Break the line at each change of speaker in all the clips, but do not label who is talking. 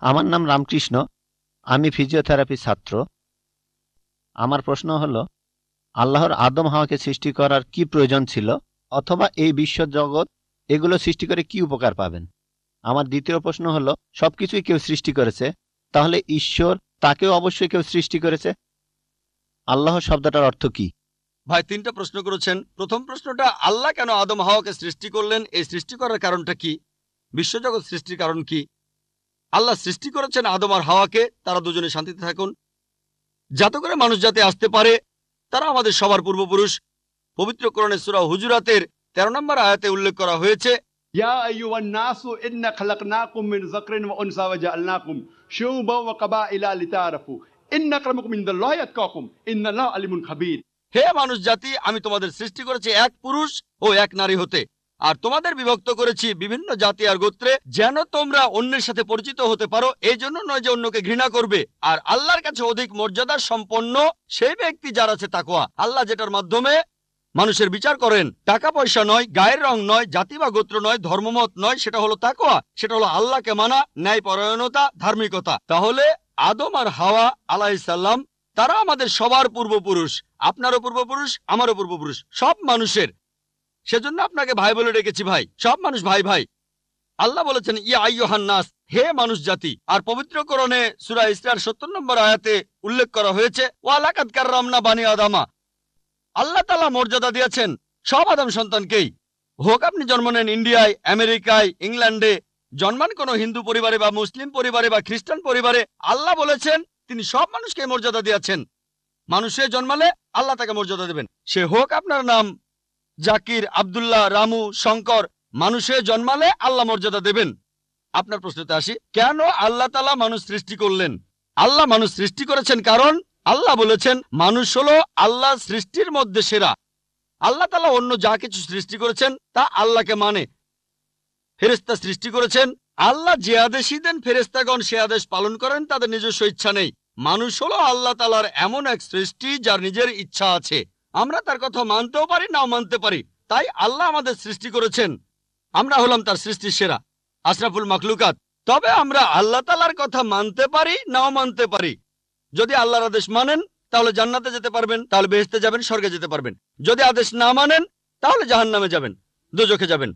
আমার নাম রামকৃষ্ণ, আমি ফিজিওথেরাপি ছাত্র। আমার প্রশ্ন হলো, আল্লাহর আদম হাওয়াকে সৃষ্টি করার কি প্রয়োজন ছিল, অথবা এই বিশ্ব জগৎ এগুলো সৃষ্টি করে কি উপকার পাবেন? আমার দ্বিতীয় প্রশ্ন হলো, সবকিছুই কেউ সৃষ্টি করেছে, তাহলে ঈশ্বর তাকেও অবশ্যই কেউ সৃষ্টি করেছে। আল্লাহ শব্দটার অর্থ কি?
ভাই 3টা প্রশ্ন করেছেন। প্রথম প্রশ্নটা, আল্লাহ কেন আদম হাওয়াকে সৃষ্টি করলেন, এই সৃষ্টি করার কারণটা কি, বিশ্বজগৎ সৃষ্টির কারণ কি? আল্লাহ সৃষ্টি করেছেন আদম আর হাওয়াকে, তারা দুজনে শান্তিতে থাকুন, যাতে করে মানুষ যাতে আসতে পারে। তারা আমাদের সবার পূর্বপুরুষ। পবিত্র কোরআনে সূরা হুজুরাতের 13 নম্বর আয়াতে উল্লেখ করা হয়েছে,
ইয়া আইয়ুহান নাসু ইন্না খালাকনাকুম মিন যাকরিন ওয়া উনসা ওয়া জাআলনাকুম শুউবান ওয়া কাবাইলা লিতাআরাফু ইন্না আক্রামাকুম ইনদাল্লাহি আতকাকুম ইন্নাল্লাহা আলিমুন খাবীর।
হে মানুষ জাতি, আমি তোমাদের সৃষ্টি করেছি এক পুরুষ ও এক নারী হতে, আর তোমাদের বিভক্ত করেছি বিভিন্ন জাতি আর গোত্রে, যেন তোমরা অন্যের সাথে পরিচিত হতে পারো। এই জন্য নয় যে অন্যকে ঘৃণা করবে। আর আল্লাহর কাছে অধিক মর্যাদা সম্পন্ন সেই ব্যক্তি যার আছে তাকওয়া। আল্লাহ যেটার মাধ্যমে মানুষের বিচার করেন, টাকা পয়সা নয়, গায়ের রং নয়, জাতি বা গোত্র নয়, ধর্মমত নয়, সেটা হলো তাকওয়া। সেটা হলো আল্লাহকে মানা, ন্যায়পরায়ণতা, ধার্মিকতা। তাহলে আদম আর হাওয়া আলাইহিস সালাম, তারা আমাদের সবার পূর্বপুরুষ। আপনারও পূর্বপুরুষ, আমারও পূর্বপুরুষ, সব মানুষের। সেজন্য আপনাকে ভাই বলে ডেকেছি। ভাই, সব মানুষ ভাই ভাই। আল্লাহ বলেছেন, ইয়া আইয়ুহান নাস, হে মানুষ জাতি। আর পবিত্র কোরআনে সূরা ইসরার 70 নম্বর আয়াতে উল্লেখ করা হয়েছে, ওয়া লাকাদ কাররামনা বানি আদামা। আল্লাহ তাআলা মর্যাদা দিয়েছেন সব আদম সন্তানকেই। হোক আপনি জন্ম নেন ইন্ডিয়ায়, আমেরিকায়, ইংল্যান্ডে, জন্মান কোনো হিন্দু পরিবারে বা মুসলিম পরিবারে বা খ্রিস্টান পরিবারে, আল্লাহ বলেছেন তিনি সব মানুষকে মর্যাদা দিয়েছেন। মানুষে জন্মালে আল্লাহ তাকে মর্যাদা দেবেন। সে হোক আপনার নাম জাকির, আব্দুল্লাহ, রামু, শঙ্কর, মানুষে জন্মালে আল্লাহ মর্যাদা দেবেন। আপনার প্রশ্নতে আসি, কেন আল্লাহ তাআলা মানুষ সৃষ্টি করলেন? আল্লাহ মানুষ সৃষ্টি করেছেন কারণ আল্লাহ বলেছেন মানুষ হলো আল্লাহ সৃষ্টির মধ্যে সেরা। আল্লাহ তাআলা অন্য যা কিছু সৃষ্টি করেছেন তা আল্লাহকে মানে। ফেরেশতা সৃষ্টি করেছেন, আল্লাহ যে আদেশই দেন ফেরেশতাগণ সে আদেশ পালন করেন, তাদের নিজস্ব ইচ্ছা নেই। মানুষ হলো আল্লাহ তাআলার এমন এক সৃষ্টি যার নিজের ইচ্ছা আছে। আমরা তার কথা মানতেও পারি, নাও মানতে পারি। তাই আল্লাহ আমাদের সৃষ্টি করেছেন, আমরা হলাম তার সৃষ্টির সেরা, আশরাফুল মাখলুকাত। তবে আমরা আল্লাহ তাআলার কথা মানতে পারি, নাও মানতে পারি। যদি আল্লাহর আদেশ মানেন তাহলে জান্নাতে যেতে পারবেন, তাহলে বেহেশতে যাবেন, স্বর্গে যেতে পারবেন। যদি আদেশ না মানেন তাহলে জাহান্নামে যাবেন, দোজখে যাবেন।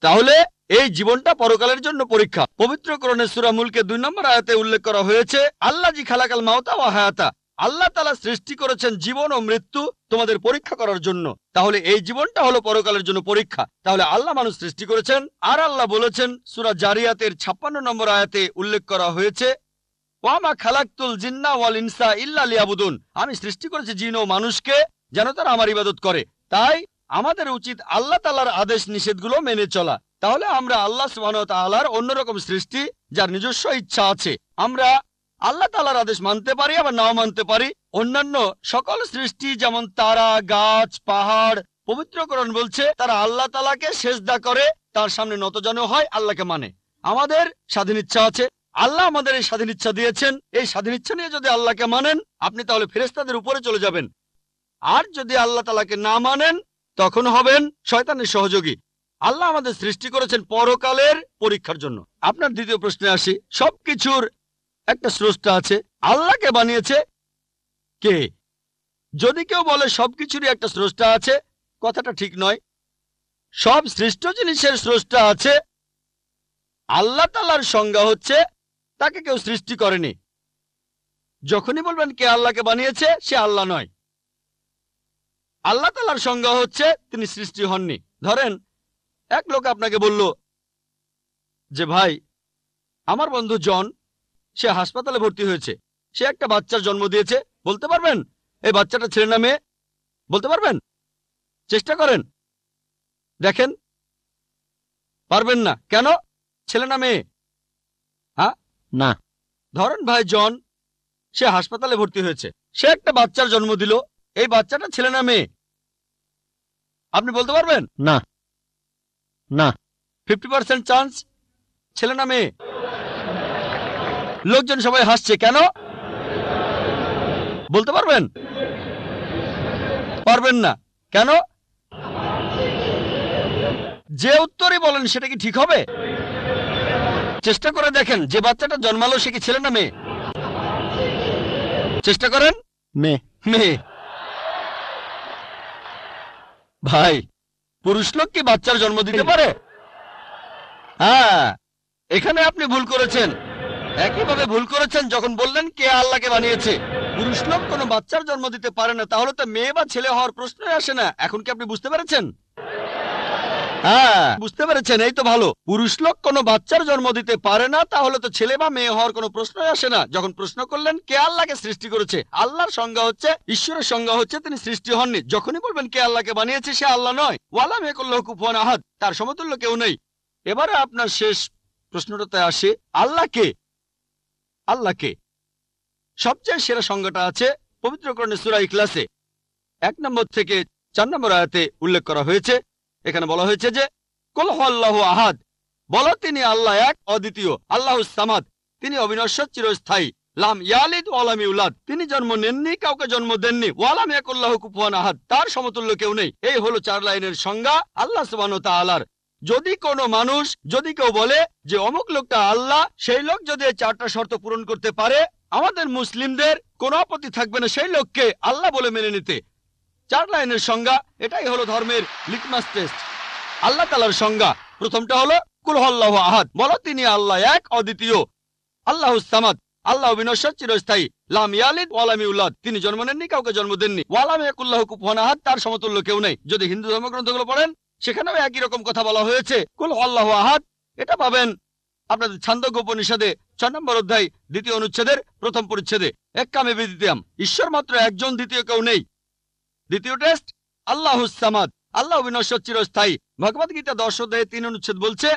তাহলে এই জীবনটা পরকালের জন্য পরীক্ষা। পবিত্র কোরআনে সূরা মুলকে 2 নম্বর আয়াতে উল্লেখ করা হয়েছে, আল্লাযী খালাকাল মাউতা ওয়া হায়াতা। আল্লাহ তাআলা সৃষ্টি করেছেন জীবন ও মৃত্যু তোমাদের পরীক্ষা করার জন্য। তাহলে এই জীবনটা হলো পরকালের জন্য পরীক্ষা। তাহলে আল্লাহ মানুষ সৃষ্টি করেছেন। আর আল্লাহ বলেছেন সূরা জারিয়াতের 56 নম্বর আয়াতে উল্লেখ করা হয়েছে, ওয়া মা খালাকতুল জিন্না ওয়াল ইনসা ইল্লা লিয়াবুদুন। আমি সৃষ্টি করেছি জিন ও মানুষকে যেন তারা আমার ইবাদত করে। তাই আমাদের উচিত আল্লাহ তাআলার আদেশ নিষেধগুলো মেনে চলা। তাহলে আমরা আল্লাহ সুবহানাহু ওয়া তাআলার অন্যরকম সৃষ্টি যার নিজস্ব ইচ্ছা আছে। আমরা আল্লাহ তাআলার আদেশ মানতে পারি, আবার নাও মানতে পারি। অন্যান্য সকল সৃষ্টি যেমন তারা, গাছ, পাহাড়, পবিত্র কোরআন বলছে তারা আল্লাহ তাআলাকে সিজদা করে, তার সামনে নতজানু হয়, আল্লাহকে মানে। আমাদের স্বাধীন ইচ্ছা আছে, আল্লাহ আমাদের এই স্বাধীন ইচ্ছা দিয়েছেন। এই স্বাধীন ইচ্ছা নিয়ে যদি আল্লাহকে মানেন আপনি তাহলে ফেরেশতাদের উপরে চলে যাবেন। আর যদি আল্লাহ তাআলাকে না মানেন তখন হবেন শয়তানের সহযোগী। আল্লাহ আমাদের সৃষ্টি করেছেন পরকালের পরীক্ষার জন্য। আপনার দ্বিতীয় প্রশ্নে আসি, সবকিছুর একটা স্রষ্টা আছে, আল্লাহকে বানিয়েছে কে? যদি কেউ বলে সবকিছুরই একটা স্রষ্টা আছে, কথাটা ঠিক নয়। সব সৃষ্ট জিনিসের স্রষ্টা আছে। আল্লাহ তাআলার সংজ্ঞা হচ্ছে তাকে কেউ সৃষ্টি করেনি। যখনই বলবেন কে আল্লাহকে বানিয়েছে, সে আল্লাহ নয়। আল্লাহ তাআলার সংজ্ঞা হচ্ছে তিনি সৃষ্টি হননি। ধরেন এক লোক আপনাকে বলল যে ভাই, আমার বন্ধু জন, সে হাসপাতালে ভর্তি হয়েছে, সে একটা বাচ্চার জন্ম দিয়েছে। বলতে পারবেন এই বাচ্চাটা ছেলে না মেয়ে? বলতে পারবেন? চেষ্টা করেন, দেখেন। পারবেন না কেন? ছেলে না মেয়ে? হ্যাঁ
না।
ধরেন ভাই জন, সে হাসপাতালে ভর্তি হয়েছে, সে একটা বাচ্চার জন্ম দিল। এই বাচ্চাটা ছেলে না মেয়ে? আপনি বলতে পারবেন?
না না।
50% চান্স ছেলে না মেয়ে। লোকজন সবাই হাসছে কেন? বলতে পারবেন? পারবেন না কেন? যে উত্তরই বলেন সেটা কি ঠিক হবে? চেষ্টা করে দেখেন, যে বাচ্চাটা জন্মালো সে কি ছেলে না মেয়ে? চেষ্টা করেন।
মেয়ে।
মেয়ে। ভাই, পুরুষ লোক কি বাচ্চার জন্ম দিতে পারে? হ্যাঁ, এখানে আপনি ভুল করেছেন। একইভাবে ভুল করেছেন যখন বললেন কে আল্লাহকে বানিয়েছে। পুরুষ লোক কোনো বাচ্চার জন্ম দিতে পারে না, তাহলে তো মেয়ে বা ছেলে হওয়ার প্রশ্নই আসে না। এখন কি আপনি বুঝতে পেরেছেন? হ্যাঁ, বুঝতে পেরেছেন, এই তো ভালো। পুরুষ লোক কোনো বাচ্চার জন্ম দিতে পারে না, তাহলে তো ছেলে বা মেয়ে হওয়ার কোনো প্রশ্নই আসে না। যখন প্রশ্ন করলেন কে আল্লাহকে সৃষ্টি করেছে, আল্লাহর সংজ্ঞা হচ্ছে, ঈশ্বরের সংজ্ঞা হচ্ছে তিনি সৃষ্টি হননি। যখনই বলবেন কে আল্লাহকে বানিয়েছে, সে আল্লাহ নয়। ওয়ালাম ইয়াকুল্লাহু কুফুয়ান আহাদ, তার সমতুল্য কেউ নেই। এবারে আপনার শেষ প্রশ্নটাতে আসে, আল্লাহকে। আল্লাহকে সবচেয়ে সেরা সংজ্ঞাটা আছে পবিত্র কোরআনে সূরা ইখলাসে 1 নম্বর থেকে 4 নম্বর আয়াতে উল্লেখ করা হয়েছে। এখানে বলা হয়েছে যে কুল হুয়াল্লাহু আহাদ, বলো তিনি আল্লাহ এক, অদ্বিতীয়। আল্লাহুস সামাদ, তিনি অবিনশ্বর, চিরস্থায়ী। লাম ইয়ালিদ ওয়া লাম ইউলাদ, তিনি জন্ম নেননি, কাউকে জন্ম দেননি। ওয়ালাম ইয়াকুল্লাহু কুফুয়ান আহাদ, তার সমতুল্য কেউ নেই। এই হলো 4 লাইনের সংজ্ঞা আল্লাহ সুবহানাহু ওয়া তাআলার। যদি কোনো মানুষ, যদি কেউ বলে যে অমুক লোকটা আল্লাহ, সেই লোক যদি এই 4টা শর্ত পূরণ করতে পারে, আমাদের মুসলিমদের কোনো আপত্তি থাকবে না সেই লোককে আল্লাহ বলে মেনে নিতে। 4 লাইনের সংজ্ঞা, এটাই হলো ধর্মের লিটমাস টেস্ট। আল্লাহ তাআলার সংজ্ঞা প্রথমটা হলো কুল হুয়াল্লাহু আহাদ, বলো তিনি আল্লাহ এক, অদ্বিতীয়। আল্লাহুস সামাদ, আল্লাহ অবিনশ্বর, চিরস্থায়ী। লাম ইয়ালিদ ওয়া লাম ইউলাদ, তিনি জন্ম নেননি, কাউকে জন্ম দেননি। ওয়া লাম ইয়াকুল্লাহু কুফুয়ান আহাদ, তার সমতুল্য কেউ নেই। যদি হিন্দু ধর্মগ্রন্থগুলো পড়েন, সেখানেও একই রকম কথা বলা হয়েছে, কুল হুয়াল্লাহু আহাদ। এটা পাবেন আপনাদের ছান্দোগ্য উপনিষদে 6 নম্বর অধ্যায় 2য় অনুচ্ছেদের 1ম পরিচ্ছেদে। এক্কামে বিদ্বিতীয়াম, ঈশ্বর মাত্র একজন, দ্বিতীয় কেউ নেই। দ্বিতীয় টেস্ট আল্লাহুস সামাদ, আল্লাহ অবিনশ্বর, চিরস্থায়ী। ভগবদ গীতা 10 অধ্যায়ে 3 অনুচ্ছেদ বলছে,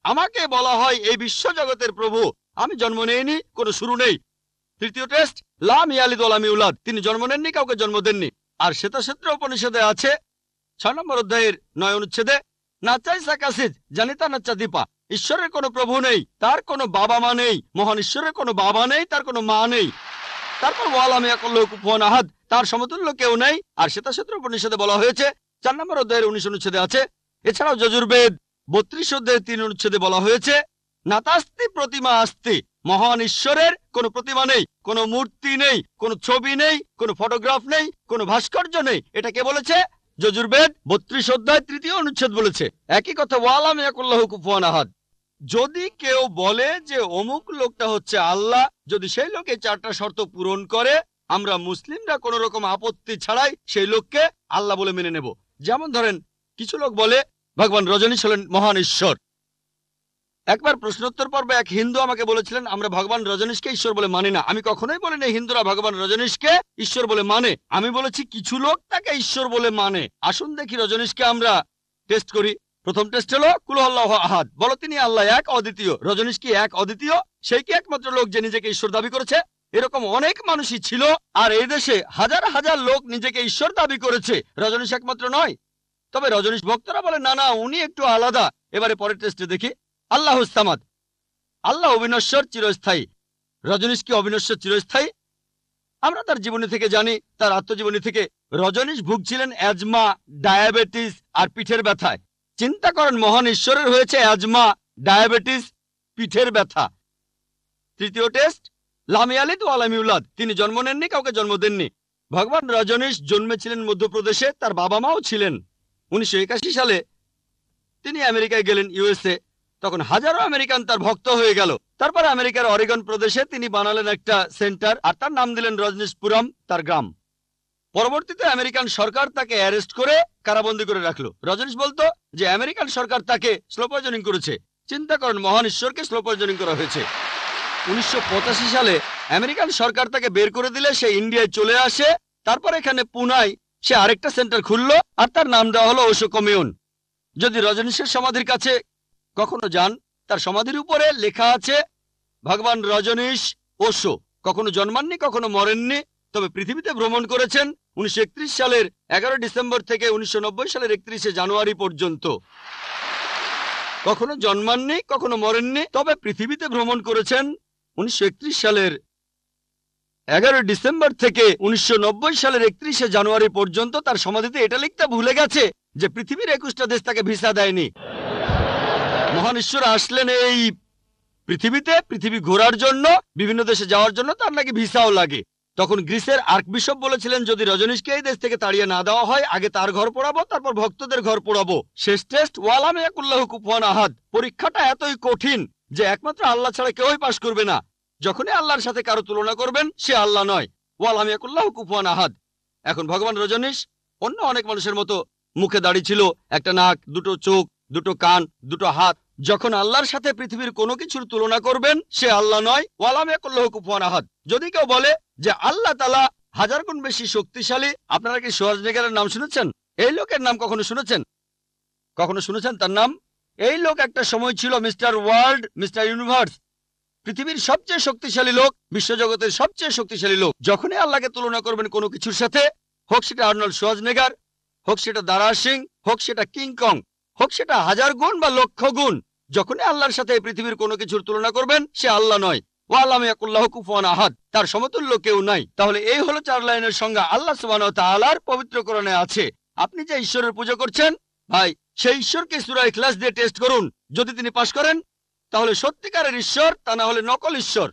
আমাকে বলা হয় এই বিশ্ব জগতের প্রভু, আমি জন্ম নেইনি, কোনো শুরু নেই। তৃতীয় টেস্ট লাম ইয়ালিদ ওয়া লাম ইউলাদ, তিনি জন্ম নেননি, কাউকে জন্ম দেননি। আর শ্বেতাক্ষেত্র উপনিষদে আছে 6 নম্বর অধ্যায়ের 9 অনুচ্ছেদে, নাচাই সাকাসিজ জানিতা নাচা দীপা, ঈশ্বরের কোনো প্রভু নেই, তার কোনো বাবা মা নেই। মহান ঈশ্বরের কোনো বাবা নেই, তার কোনো মা নেই। তারপর ওয়ালাম ইয়াকুল্লাহু কুফুয়ান আহাদ, তার সমতুল্য কেউ নেই। আর শ্বেতাক্ষেত্র উপনিষদে বলা হয়েছে 4 নম্বর অধ্যায়ের 19 অনুচ্ছেদে আছে। এছাড়াও যজুর্বেদ 32 অধ্যায়ের 3 অনুচ্ছেদে বলা হয়েছে, নাতাস্তি প্রতিমা আস্তি, মহান ঈশ্বরের কোনো প্রতিমা নেই, কোনো মূর্তি নেই, কোনো ছবি নেই, কোনো ফটোগ্রাফ নেই, কোনো ভাস্কর্য নেই। এটা কে বলেছে? যজুর্বেদ 32 অধ্যায় 3 অনুচ্ছেদ বলেছে একই কথা, ওয়ালাম ইয়াকুল্লাহু কুফুয়ান আহাদ। যদি কেউ বলে যে অমুক লোকটা হচ্ছে আল্লাহ, যদি সেই লোক এই 4টা শর্ত পূরণ করে, আমরা মুসলিমরা কোনো রকম আপত্তি ছাড়াই সেই লোককে আল্লাহ বলে মেনে নেব। যেমন ধরেন, কিছু লোক বলে ভগবান রজনীশ হলেন মহান ঈশ্বর। একবার প্রশ্নোত্তর পর্বে এক হিন্দু আমাকে বলেছিলেন, আমরা ভগবান রজনীশকে ঈশ্বর বলে মানি না। আমি কখনোই বলিনি হিন্দুরা ভগবান রজনীশকে ঈশ্বর বলে মানে। আমি বলেছি কিছু লোক তাকে ঈশ্বর বলে মানে। আসুন দেখি রজনীশকে আমরা টেস্ট করি। প্রথম টেস্ট হলো কুল হুয়াল্লাহু আহাদ, বলো তিনি আল্লাহ এক, অদ্বিতীয়। রজনীশ কি এক, অদ্বিতীয়? সেই কি একমাত্র লোক যে নিজেকে ঈশ্বর দাবি করেছে? এরকম অনেক মানুষই ছিল, আর এই দেশে হাজার হাজার লোক নিজেকে ঈশ্বর দাবি করেছে। রজনীশ একমাত্র নয়। তবে রজনীশ ভক্তরা বলে না না, উনি একটু আলাদা। এবারে পরের টেস্টে দেখি। আল্লাহুস সামাদ, আল্লাহ অবিনশ্বর, চিরস্থায়ী। রজনীশ কি অবিনশ্বর, চিরস্থায়ী? আমরা তার জীবনী থেকে জানি, তার আত্মজীবনী থেকে। রজনীশ ভুগছিলেন অ্যাজমা, ডায়াবেটিস আর পিঠের ব্যথায়। চিন্তা করেন, মহান ঈশ্বরের হয়েছে অ্যাজমা, ডায়াবেটিস, পিঠের ব্যথা। তৃতীয় টেস্ট লাম ইয়ালিদ ওয়া লাম ইউলাদ, তিনি জন্ম নেননি, কাউকে জন্ম দেননি। ভগবান রজনীশ জন্মেছিলেন মধ্যপ্রদেশে, তার বাবা মাও ছিলেন। 1981 সালে তিনি আমেরিকায় গেলেন, ইউএসএ। তখন হাজারো আমেরিকান তার ভক্ত হয়ে গেল। তারপরে আমেরিকার অরেগন প্রদেশে তিনি বানালেন একটা সেন্টার, আর তার নাম দিলেন রজনীশপুরম, তার গ্রাম। পরবর্তীতে আমেরিকান সরকার তাকে অ্যারেস্ট করে কারাবন্দী করে রাখলো। রজনীশ বলতো যে আমেরিকান সরকার তাকে স্লো পয়জনিং করেছে। চিন্তা করেন, মহান ঈশ্বরকে স্লো পয়জনিং করা হয়েছে। 1985 সালে আমেরিকান সরকার তাকে বের করে দিলে সে ইন্ডিয়ায় চলে আসে। তারপর এখানে পুনায় সে আরেকটা সেন্টার খুললো, আর তার নাম দেওয়া হলো ওশো কমিউন। যদি রজনীশের সমাধির কাছে কখনো যান, তার সমাধির উপরে লেখা আছে ভগবান রজনীশ ওশো। কখনো জন্মাননি, কখনো মরেননি, তবে পৃথিবীতে ভ্রমণ করেছেন 1931 সালের 11 ডিসেম্বর থেকে 1990 সালের 31শে জানুয়ারি পর্যন্ত। কখনো জন্মাননি, কখনো মরেননি, তবে পৃথিবীতে ভ্রমণ করেছেন 1931 সালের 11 ডিসেম্বর থেকে 1990 সালের 31শে জানুয়ারি পর্যন্ত। তার সমাধিতে এটা লিখতে ভুলে গেছে যে পৃথিবীর 21টা দেশ তাকে ভিসা দেয়নি। মহান ঈশ্বর আসলেন এই পৃথিবী ঘোরার জন্য, বিভিন্ন দেশে যাওয়ার জন্য তার নাকি ভিসাও লাগে। তখন গ্রিসের আর্ক বিশপ বলেছিলেন, যদি রজনীশকে এই দেশ থেকে তাড়িয়ে না দেওয়া হয়, আগে তার ঘর পোড়াবো, তারপর ভক্তদের ঘর পোড়াবো। শেষ টেস্ট ওয়ালাম ইয়াকুল্লাহু কুফুয়ান আহাদ। পরীক্ষাটা এতই কঠিন যে একমাত্র আল্লাহ ছাড়া কেউই পাশ করবে না। যখনই আল্লাহর সাথে কারো তুলনা করবেন, সে আল্লাহ নয়। ওয়ালাম ইয়াকুল্লাহু কুফুয়ান আহাদ। এখন ভগবান রজনীশ অন্য অনেক মানুষের মতো মুখে দাড়ি ছিল, একটা নাক, দুটো চোখ, দুটো কান, দুটো হাত। যখন আল্লাহর সাথে পৃথিবীর কোনো কিছুর তুলনা করবেন, সে আল্লাহ নয়। ওয়ালাম ইয়াকুল্লাহু কুফুয়ান আহাদ। যদি কেউ বলে যে আল্লাহ তাআলা হাজার গুণ বেশি শক্তিশালী, আপনারা কি শোয়ার্জনেগারের নাম শুনেছেন? এই লোকের নাম কখনো শুনেছেন? কখনো শুনেছেন তার নাম? এই লোক একটা সময় ছিল মিস্টার ওয়ার্ল্ড, মিস্টার ইউনিভার্স, পৃথিবীর সবচেয়ে শক্তিশালী লোক, বিশ্বজগতের সবচেয়ে শক্তিশালী লোক। যখনই আল্লাহকে তুলনা করবেন কোনো কিছুর সাথে, হোক সেটা আর্নল্ড শোয়ার্জনেগার, হোক সেটা দারা সিং, হোক সেটা কিং কং, হোক সেটা হাজার গুণ বা লক্ষ গুণ, যখনই আল্লাহর সাথে পৃথিবীর কোনো কিছুর তুলনা করবেন, সে আল্লাহ নয়। ওয়ালাম ইয়াকুল্লাহু কুফুয়ান আহাদ। তার সমতুল্য কেউ নাই। তাহলে এই হলো 4 লাইনের সংজ্ঞা আল্লাহ সুবহানাহু ওয়া তাআলার পবিত্র কোরআনে আছে। আপনি যে ঈশ্বরের পূজা করছেন, ভাই, সেই ঈশ্বরকে সূরা ইখলাস দিয়ে টেস্ট করুন। যদি তিনি পাশ করেন, তাহলে সত্যিকারের ঈশ্বর, তা না হলে নকল ঈশ্বর।